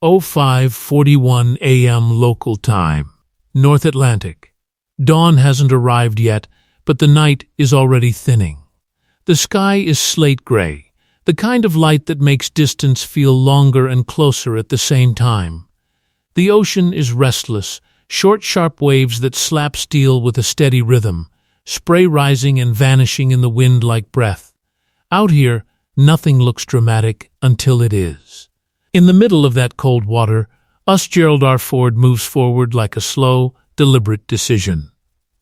05:41 a.m. local time, North Atlantic. Dawn hasn't arrived yet, but the night is already thinning. The sky is slate gray, the kind of light that makes distance feel longer and closer at the same time. The ocean is restless, short, sharp waves that slap steel with a steady rhythm, spray rising and vanishing in the wind like breath. Out here, nothing looks dramatic until it is. In the middle of that cold water, Gerald R. Ford moves forward like a slow, deliberate decision.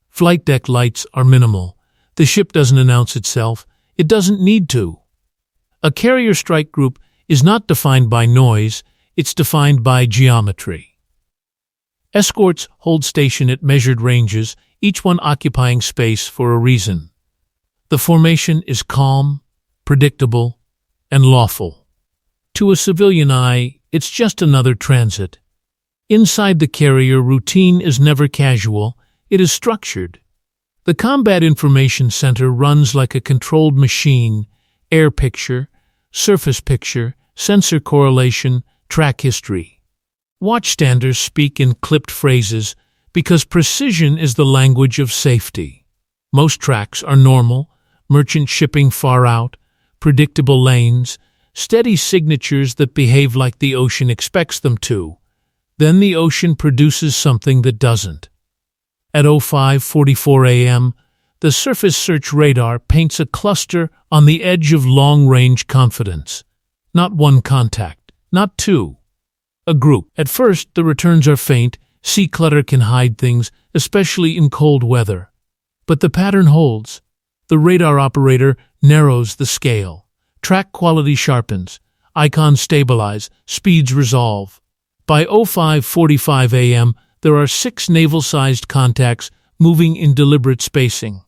Flight deck lights are minimal. The ship doesn't announce itself. It doesn't need to. A carrier strike group is not defined by noise, it's defined by geometry. Escorts hold station at measured ranges, each one occupying space for a reason. The formation is calm, predictable, and lawful. To a civilian eye, it's just another transit. Inside the carrier, routine is never casual, it is structured. The Combat Information Center runs like a controlled machine: air picture, surface picture, sensor correlation, track history. Watchstanders speak in clipped phrases because precision is the language of safety. Most tracks are normal, merchant shipping far out, predictable lanes, steady signatures that behave like the ocean expects them to. Then the ocean produces something that doesn't. At 05:44 a.m., the surface search radar paints a cluster on the edge of long-range confidence. Not one contact, not two. A group. At first, the returns are faint. Sea clutter can hide things, especially in cold weather. But the pattern holds. The radar operator narrows the scale. Track quality sharpens. Icons stabilize. Speeds resolve. By 05:45 a.m., there are 6 naval-sized contacts moving in deliberate spacing.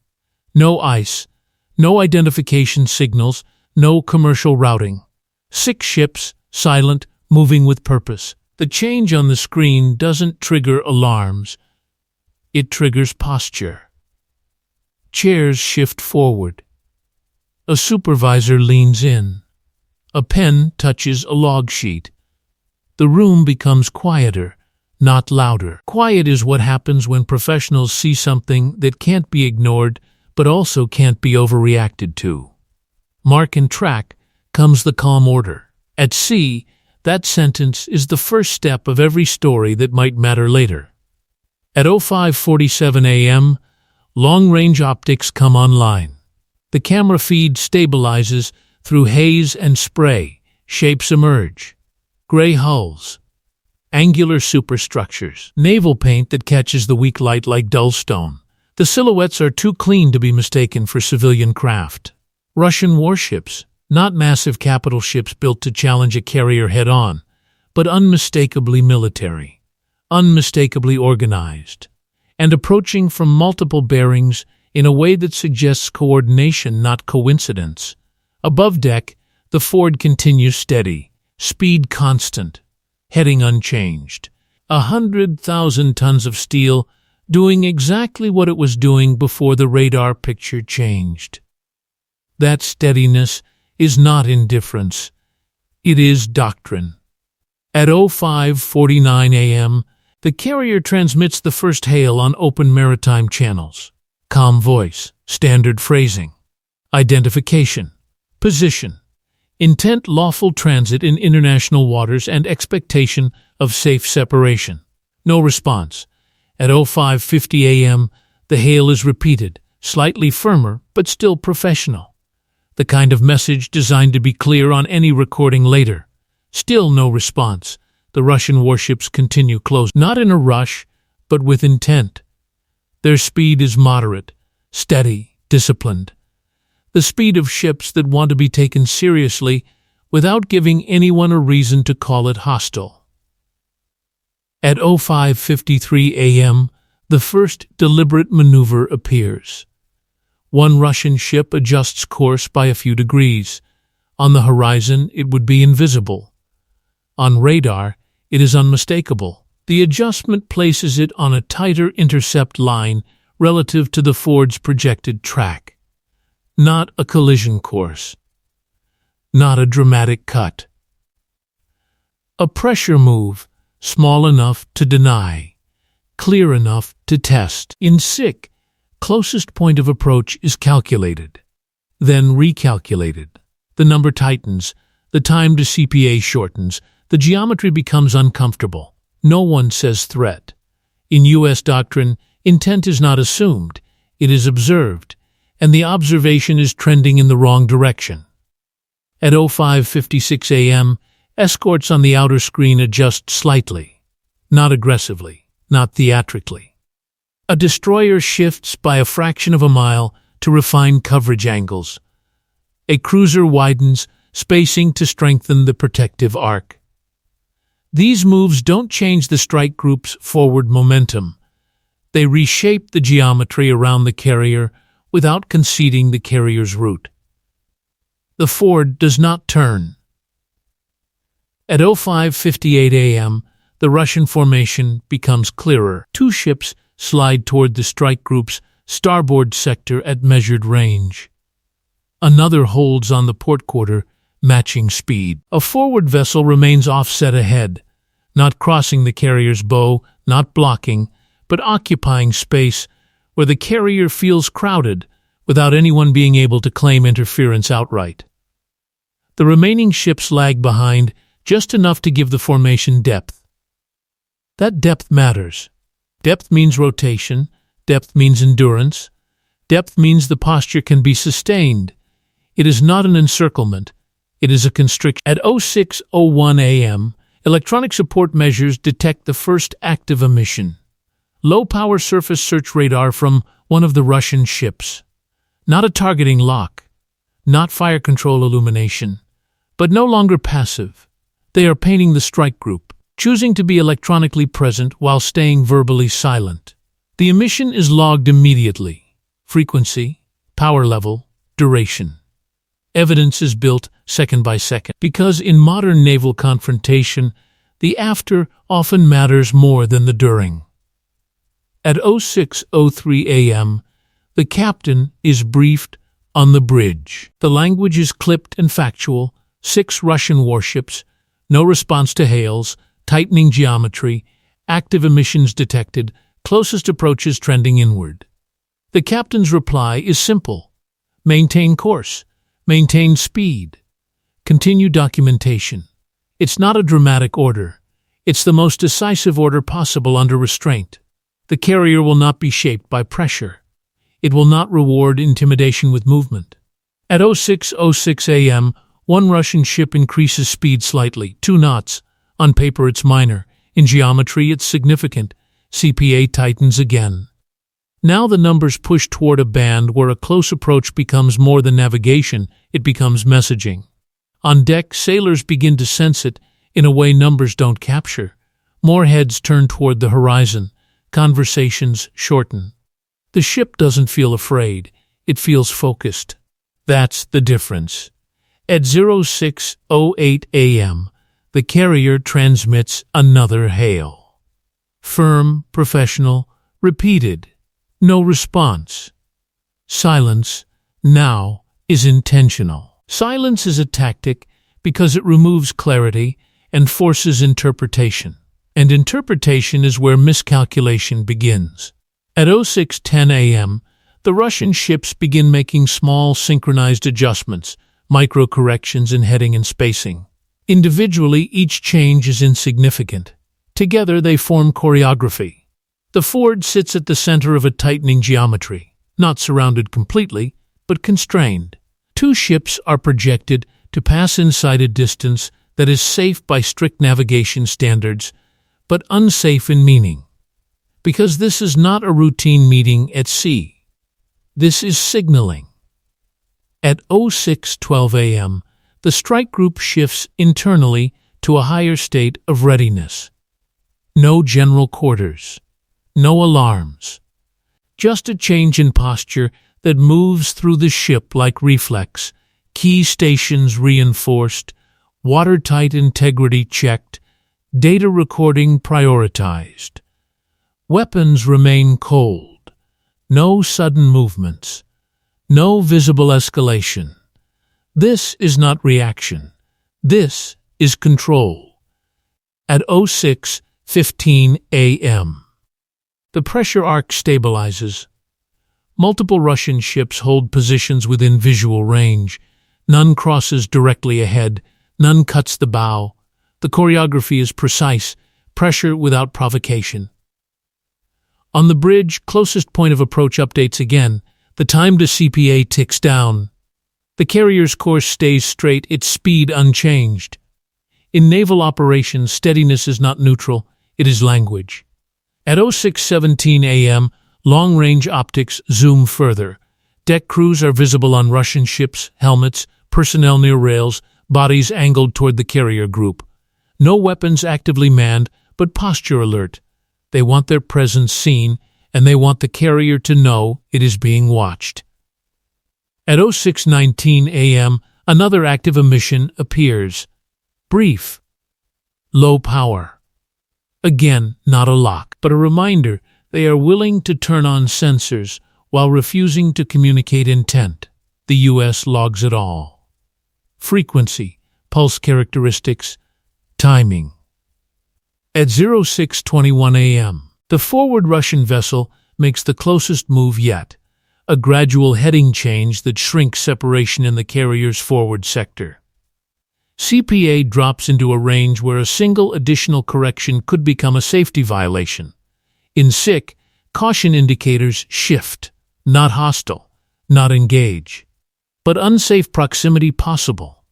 No ice, no identification signals, no commercial routing. 6 ships, silent, moving with purpose. The change on the screen doesn't trigger alarms. It triggers posture. Chairs shift forward. A supervisor leans in. A pen touches a log sheet. The room becomes quieter, not louder. Quiet is what happens when professionals see something that can't be ignored but also can't be overreacted to. Mark and track comes the calm order. At sea, that sentence is the first step of every story that might matter later. At 05:47 a.m., long-range optics come online. The camera feed stabilizes through haze and spray. Shapes emerge. Gray hulls. Angular superstructures. Naval paint that catches the weak light like dull stone. The silhouettes are too clean to be mistaken for civilian craft. Russian warships. Not massive capital ships built to challenge a carrier head-on, but unmistakably military, unmistakably organized, and approaching from multiple bearings in a way that suggests coordination, not coincidence. Above deck, the Ford continues steady, speed constant, heading unchanged. 100,000 tons of steel, doing exactly what it was doing before the radar picture changed. That steadiness is not indifference. It is doctrine. At 05:49 a.m., the carrier transmits the first hail on open maritime channels. Calm voice, standard phrasing, identification, position, intent lawful transit in international waters and expectation of safe separation. No response. At 05:50 a.m., the hail is repeated, slightly firmer but still professional. The kind of message designed to be clear on any recording later. Still no response. The Russian warships continue close, not in a rush, but with intent. Their speed is moderate, steady, disciplined. The speed of ships that want to be taken seriously without giving anyone a reason to call it hostile. At 05:53 a.m., the first deliberate maneuver appears. One Russian ship adjusts course by a few degrees. On the horizon, it would be invisible. On radar, it is unmistakable. The adjustment places it on a tighter intercept line relative to the Ford's projected track. Not a collision course. Not a dramatic cut. A pressure move, small enough to deny, clear enough to test. In SIC, closest point of approach is calculated, then recalculated. The number tightens, the time to CPA shortens, the geometry becomes uncomfortable. No one says threat. In U.S. doctrine, intent is not assumed, it is observed, and the observation is trending in the wrong direction. At 05:56 a.m., escorts on the outer screen adjust slightly, not aggressively, not theatrically. A destroyer shifts by a fraction of a mile to refine coverage angles. A cruiser widens, spacing to strengthen the protective arc. These moves don't change the strike group's forward momentum. They reshape the geometry around the carrier without conceding the carrier's route. The Ford does not turn. At 05:58 a.m., the Russian formation becomes clearer. Two ships slide toward the strike group's starboard sector at measured range. Another holds on the port quarter, matching speed. A forward vessel remains offset ahead, not crossing the carrier's bow, not blocking, but occupying space where the carrier feels crowded without anyone being able to claim interference outright. The remaining ships lag behind just enough to give the formation depth. That depth matters. Depth means rotation, depth means endurance, depth means the posture can be sustained. It is not an encirclement, it is a constriction. At 06:01 a.m., electronic support measures detect the first active emission. Low-power surface search radar from one of the Russian ships. Not a targeting lock, not fire control illumination, but no longer passive. They are painting the strike group, choosing to be electronically present while staying verbally silent. The emission is logged immediately. Frequency, power level, duration. Evidence is built second by second, because in modern naval confrontation, the after often matters more than the during. At 06:03 a.m., the captain is briefed on the bridge. The language is clipped and factual. 6 Russian warships, no response to hails, tightening geometry, active emissions detected, closest approaches trending inward. The captain's reply is simple. Maintain course. Maintain speed. Continue documentation. It's not a dramatic order. It's the most decisive order possible under restraint. The carrier will not be shaped by pressure. It will not reward intimidation with movement. At 06:06 a.m., one Russian ship increases speed slightly, 2 knots. On paper it's minor. In geometry it's significant. CPA tightens again. Now the numbers push toward a band where a close approach becomes more than navigation, it becomes messaging. On deck, sailors begin to sense it in a way numbers don't capture. More heads turn toward the horizon. Conversations shorten. The ship doesn't feel afraid. It feels focused. That's the difference. At 06:08 a.m., the carrier transmits another hail. Firm, professional, repeated. No response. Silence, now, is intentional. Silence is a tactic because it removes clarity and forces interpretation. And interpretation is where miscalculation begins. At 06:10 a.m., the Russian ships begin making small synchronized adjustments, micro-corrections in heading and spacing. Individually, each change is insignificant. Together, they form choreography. The Ford sits at the center of a tightening geometry, not surrounded completely, but constrained. 2 ships are projected to pass inside a distance that is safe by strict navigation standards, but unsafe in meaning. Because this is not a routine meeting at sea. This is signaling. At 06:12 a.m., the strike group shifts internally to a higher state of readiness. No general quarters. No alarms. Just a change in posture that moves through the ship like reflex. Key stations reinforced. Watertight integrity checked. Data recording prioritized. Weapons remain cold. No sudden movements. No visible escalation. This is not reaction. This is control. At 06:15 a.m., the pressure arc stabilizes. Multiple Russian ships hold positions within visual range. None crosses directly ahead, none cuts the bow. The choreography is precise, pressure without provocation. On the bridge, closest point of approach updates again. The time to CPA ticks down. The carrier's course stays straight, its speed unchanged. In naval operations, steadiness is not neutral, it is language. At 06:17 a.m., long-range optics zoom further. Deck crews are visible on Russian ships, helmets, personnel near rails, bodies angled toward the carrier group. No weapons actively manned, but posture alert. They want their presence seen, and they want the carrier to know it is being watched. At 06:19 a.m., another active emission appears. Brief. Low power. Again, not a lock, but a reminder they are willing to turn on sensors while refusing to communicate intent. The U.S. logs it all. Frequency, pulse characteristics, timing. At 06:21 a.m., the forward Russian vessel makes the closest move yet, a gradual heading change that shrinks separation in the carrier's forward sector. CPA drops into a range where a single additional correction could become a safety violation. In SIC, caution indicators shift, not hostile, not engage, but unsafe proximity possible.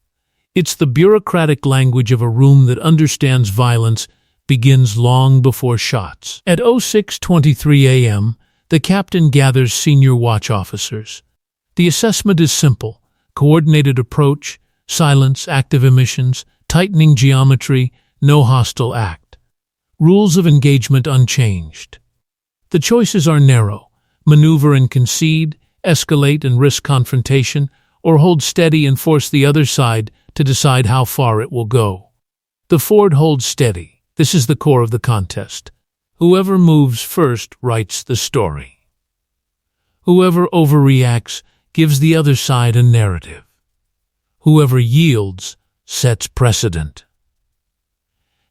It's the bureaucratic language of a room that understands violence begins long before shots. At 06:23 a.m., the captain gathers senior watch officers. The assessment is simple: coordinated approach, silence, active emissions, tightening geometry, no hostile act. Rules of engagement unchanged. The choices are narrow: maneuver and concede, escalate and risk confrontation, or hold steady and force the other side to decide how far it will go. The Ford holds steady. This is the core of the contest. Whoever moves first writes the story. Whoever overreacts gives the other side a narrative. Whoever yields sets precedent.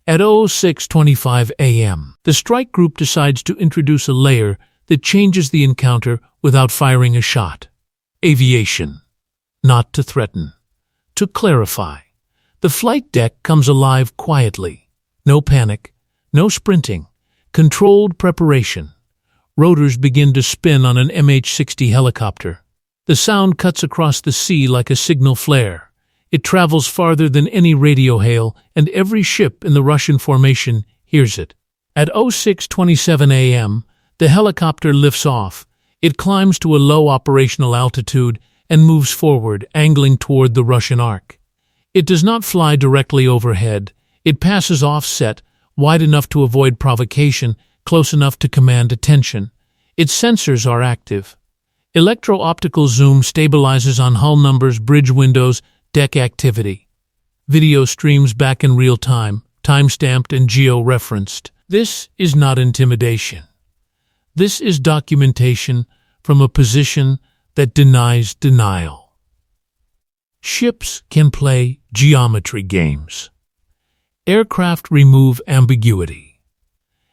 At 06:25 a.m., the strike group decides to introduce a layer that changes the encounter without firing a shot. Aviation. Not to threaten. To clarify. The flight deck comes alive quietly. No panic, no sprinting. Controlled preparation. Rotors begin to spin on an MH-60 helicopter. The sound cuts across the sea like a signal flare. It travels farther than any radio hail, and every ship in the Russian formation hears it. At 06:27 a.m., the helicopter lifts off. It climbs to a low operational altitude and moves forward, angling toward the Russian arc. It does not fly directly overhead. It passes offset, wide enough to avoid provocation, close enough to command attention. Its sensors are active. Electro-optical zoom stabilizes on hull numbers, bridge windows, deck activity. Video streams back in real time, time-stamped and geo-referenced. This is not intimidation. This is documentation from a position that denies denial. Ships can play geometry games. Aircraft remove ambiguity.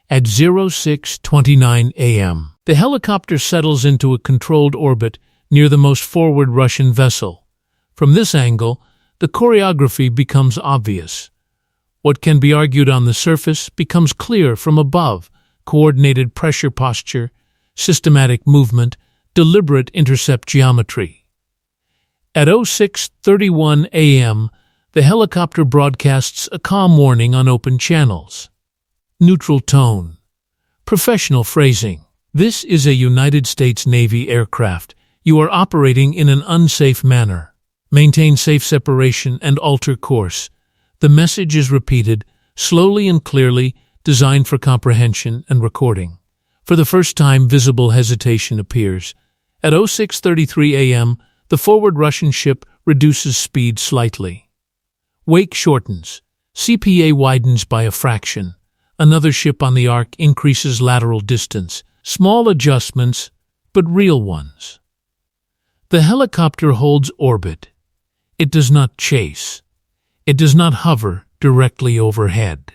At 06:29 a.m., the helicopter settles into a controlled orbit near the most forward Russian vessel. From this angle, the choreography becomes obvious. What can be argued on the surface becomes clear from above: coordinated pressure posture, systematic movement, deliberate intercept geometry. At 06:31 a.m., the helicopter broadcasts a calm warning on open channels. Neutral tone. Professional phrasing. This is a United States Navy aircraft. You are operating in an unsafe manner. Maintain safe separation and alter course. The message is repeated, slowly and clearly, designed for comprehension and recording. For the first time, visible hesitation appears. At 06:33 a.m., the forward Russian ship reduces speed slightly. Wake shortens. CPA widens by a fraction. Another ship on the arc increases lateral distance. Small adjustments, but real ones. The helicopter holds orbit. It does not chase. It does not hover directly overhead.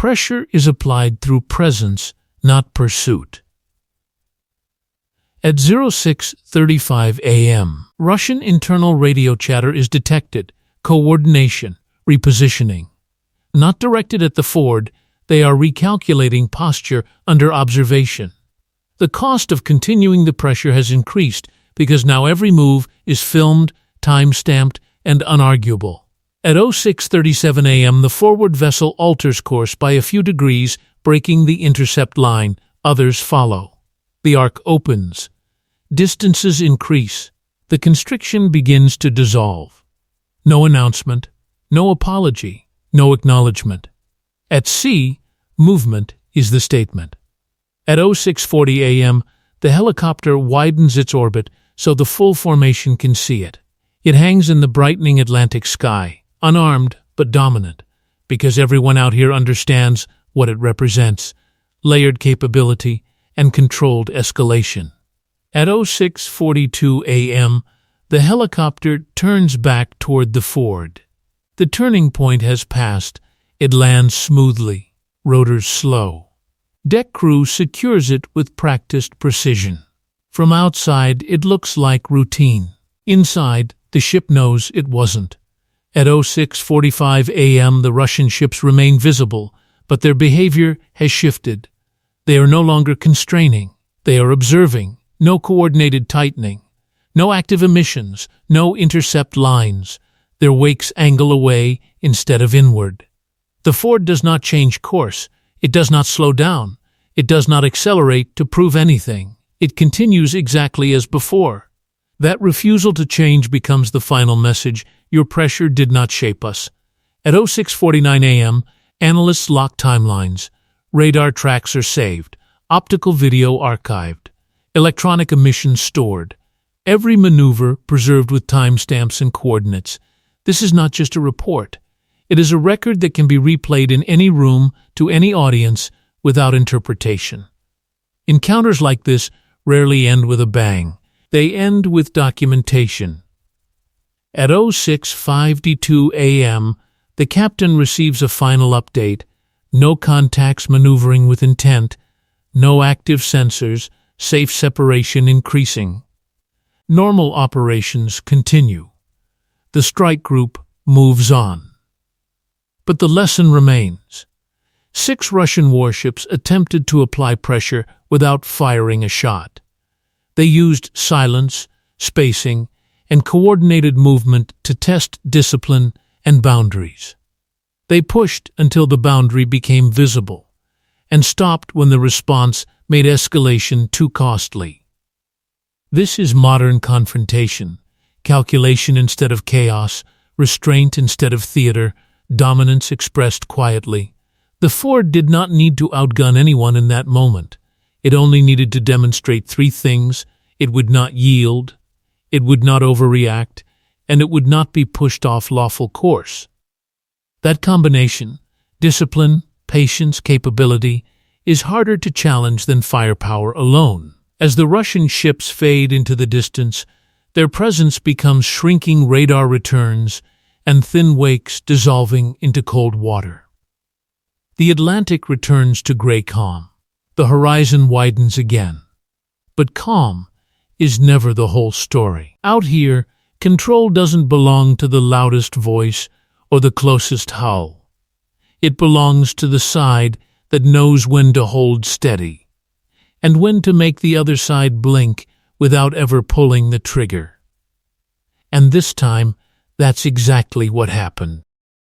pressure is applied through presence, not pursuit. At 06:35 a.m., Russian internal radio chatter is detected. Coordination, repositioning. Not directed at the ford, they are recalculating posture under observation. The cost of continuing the pressure has increased because now every move is filmed, time-stamped, and unarguable. At 06:37 a.m., the forward vessel alters course by a few degrees, breaking the intercept line. Others follow. The arc opens. Distances increase. The constriction begins to dissolve. No announcement, no apology, no acknowledgement. At sea, movement is the statement. At 06:40 a.m., the helicopter widens its orbit so the full formation can see it. It hangs in the brightening Atlantic sky, unarmed but dominant, because everyone out here understands what it represents: layered capability and controlled escalation. At 06:42 a.m., the helicopter turns back toward the ford. The turning point has passed. It lands smoothly, rotors slow. Deck crew secures it with practiced precision. From outside, it looks like routine. Inside, the ship knows it wasn't. At 06:45 a.m., the Russian ships remain visible, but their behavior has shifted. They are no longer constraining. They are observing. No coordinated tightening. No active emissions. No intercept lines. Their wakes angle away instead of inward. The ford does not change course. It does not slow down. It does not accelerate to prove anything. It continues exactly as before. That refusal to change becomes the final message. Your pressure did not shape us. At 06:49 a.m., analysts lock timelines. Radar tracks are saved. Optical video archived. Electronic emissions stored. Every maneuver preserved with timestamps and coordinates. This is not just a report. It is a record that can be replayed in any room to any audience without interpretation. Encounters like this rarely end with a bang. They end with documentation. At 06:52 a.m., the captain receives a final update. No contacts maneuvering with intent. No active sensors. Safe separation increasing. Normal operations continue. The strike group moves on. But the lesson remains. 6 Russian warships attempted to apply pressure without firing a shot. They used silence, spacing, and coordinated movement to test discipline and boundaries. They pushed until the boundary became visible, and stopped when the response made escalation too costly. This is modern confrontation: calculation instead of chaos, restraint instead of theater, dominance expressed quietly. The ford did not need to outgun anyone in that moment. It only needed to demonstrate 3 things: it would not yield, it would not overreact, and it would not be pushed off lawful course. That combination, discipline, patience, capability, is harder to challenge than firepower alone. As the Russian ships fade into the distance, their presence becomes shrinking radar returns and thin wakes dissolving into cold water. The Atlantic returns to gray calm. The horizon widens again. But calm is never the whole story. Out here, control doesn't belong to the loudest voice or the closest hull. It belongs to the side that knows when to hold steady, and when to make the other side blink without ever pulling the trigger. And this time, that's exactly what happened.